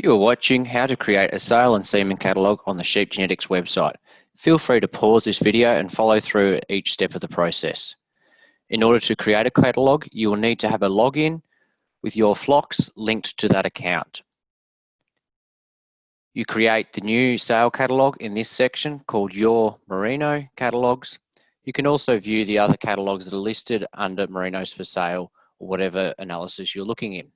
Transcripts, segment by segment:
You are watching how to create a sale and semen catalogue on the Sheep Genetics website. Feel free to pause this video and follow through each step of the process. In order to create a catalogue, you will need to have a login with your flocks linked to that account. You create the new sale catalogue in this section called Your Merino Catalogues. You can also view the other catalogues that are listed under Merinos for Sale or whatever analysis you're looking in.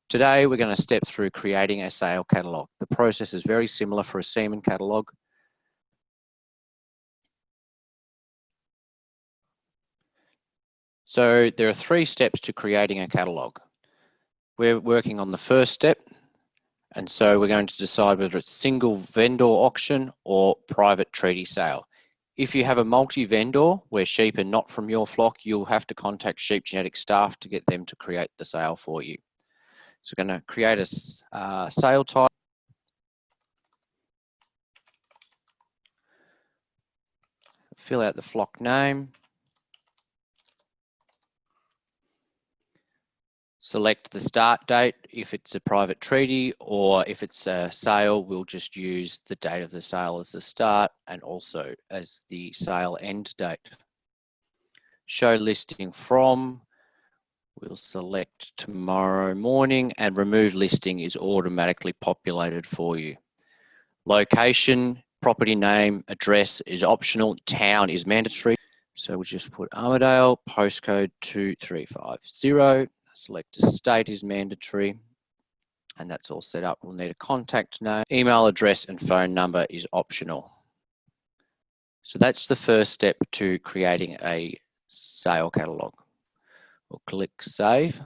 Today, we're going to step through creating a sale catalogue. The process is very similar for a semen catalogue. So there are 3 steps to creating a catalogue. We're working on the first step, and so we're going to decide whether it's single vendor auction or private treaty sale. If you have a multi-vendor where sheep are not from your flock, you'll have to contact Sheep Genetics staff to get them to create the sale for you. So we're going to create a sale type. Fill out the flock name. Select the start date if it's a private treaty, or if it's a sale, we'll just use the date of the sale as the start and also as the sale end date. Show listing from, we'll select tomorrow morning, and remove listing is automatically populated for you. Location, property name, address is optional, town is mandatory. So we'll just put Armidale, postcode 2350. Select a state is mandatory, and that's all set up. We'll need a contact name, email address, and phone number is optional. So that's the first step to creating a sale catalogue. We'll click Save.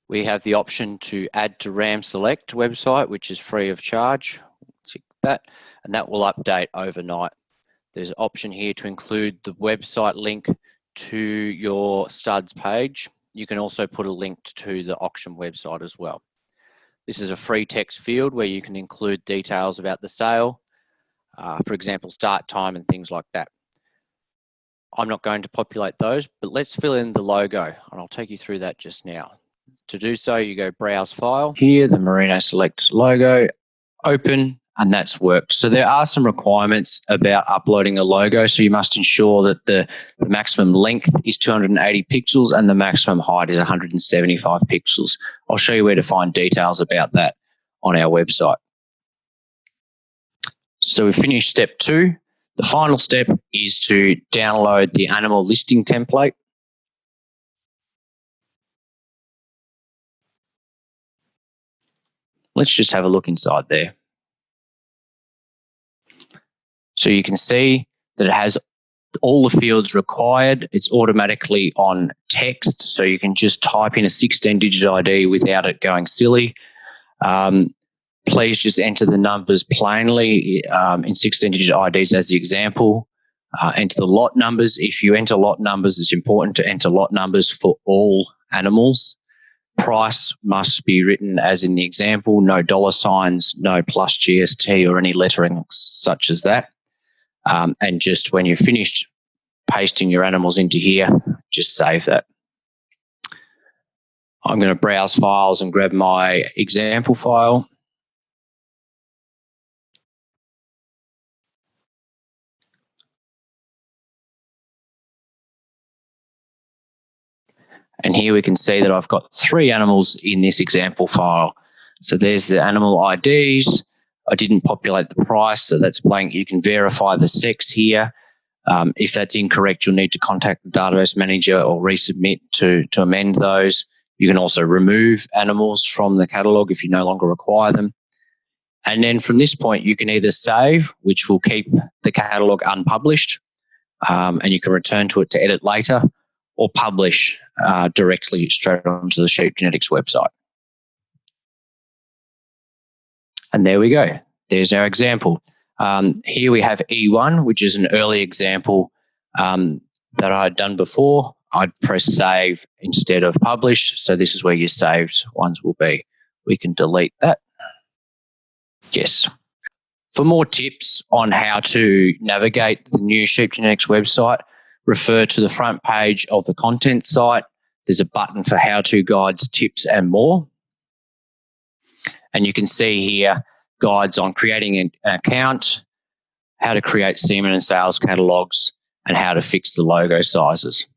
We have the option to add to RAM Select website, which is free of charge. Tick that, and that will update overnight. There's an option here to include the website link to your studs page. You can also put a link to the auction website as well. This is a free text field where you can include details about the sale, for example, start time and things like that. I'm not going to populate those, but let's fill in the logo, and I'll take you through that just now. To do so, you go Browse File. Here, the Merino Select logo, open, and that's worked. So there are some requirements about uploading a logo. So you must ensure that the maximum length is 280 pixels and the maximum height is 175 pixels. I'll show you where to find details about that on our website. So we finished step 2. The final step is to download the animal listing template. Let's just have a look inside there. So you can see that it has all the fields required. It's automatically on text, so you can just type in a 16-digit ID without it going silly. Please just enter the numbers plainly in 16-digit IDs as the example. Enter the lot numbers. If you enter lot numbers, it's important to enter lot numbers for all animals. Price must be written as in the example, no dollar signs, no plus GST or any lettering such as that. And just when you're finished pasting your animals into here, just save that. I'm going to browse files and grab my example file. And here we can see that I've got 3 animals in this example file. So there's the animal IDs. I didn't populate the price, so that's blank. You can verify the sex here. If that's incorrect, you'll need to contact the database manager or resubmit to amend those. You can also remove animals from the catalogue if you no longer require them. And then from this point, you can either save, which will keep the catalogue unpublished, and you can return to it to edit later, or publish directly straight onto the Sheep Genetics website. And there we go. There's our example. Here we have E1, which is an early example that I had done before. I'd press save instead of publish. So this is where your saved ones will be. We can delete that. Yes. For more tips on how to navigate the new Sheep Genetics website, refer to the front page of the content site. There's a button for how-to guides, tips, and more. And you can see here guides on creating an account, how to create semen and sales catalogues, and how to fix the logo sizes.